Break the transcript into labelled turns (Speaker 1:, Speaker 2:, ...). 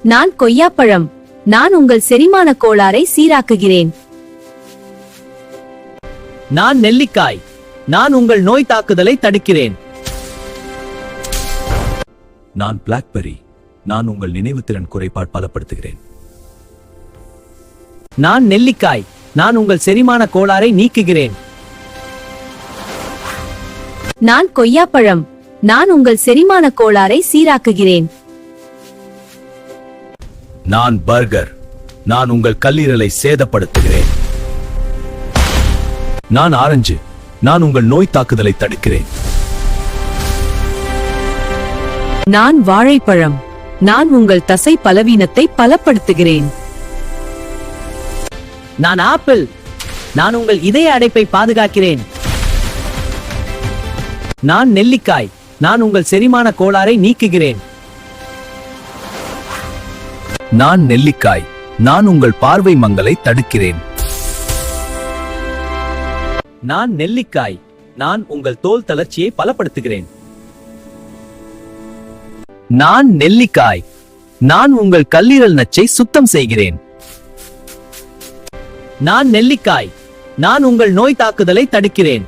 Speaker 1: நான் கொய்யாப்பழம். நான் உங்கள் செரிமான கோளாறை சீராக்குகிறேன்.
Speaker 2: நான் நெல்லிக்காய். நான் உங்கள் நோய் தாக்குதலை தடுக்கிறேன்.
Speaker 3: நான் பிளாக்பெர்ரி. நான் உங்கள் நினைவுத்திறன் குறைபாடு பலப்படுத்துகிறேன்.
Speaker 2: நான் நெல்லிக்காய். நான் உங்கள் செரிமான கோளாறை நீக்குகிறேன்.
Speaker 1: நான் கொய்யாப்பழம். நான் உங்கள் செரிமான கோளாறை சீராக்குகிறேன்.
Speaker 3: நான் பர்கர். நான் உங்கள் கல்லீரலை சேதப்படுத்துகிறேன். நான் ஆரஞ்சு. நான் உங்கள் நோய் தாக்குதலை தடுக்கிறேன்.
Speaker 1: நான் வாழைப்பழம். நான் உங்கள் தசை பலவீனத்தை பலப்படுத்துகிறேன்.
Speaker 2: நான் ஆப்பிள். நான் உங்கள் இதய அடைப்பை பாதுகாக்கிறேன். நான் நெல்லிக்காய். நான் உங்கள் செரிமான கோளாறை நீக்குகிறேன்.
Speaker 3: நான் நெல்லிக்காய். நான் உங்கள் பார்வை மங்கலை தடுக்கிறேன்.
Speaker 2: நான் நெல்லிக்காய். நான் உங்கள் தோல் தளர்ச்சியை பலப்படுத்துகிறேன். நான் நெல்லிக்காய். நான் உங்கள் கல்லீரல் நச்சை சுத்தம் செய்கிறேன். நான் நெல்லிக்காய். நான் உங்கள் நோய் தாக்குதலை தடுக்கிறேன்.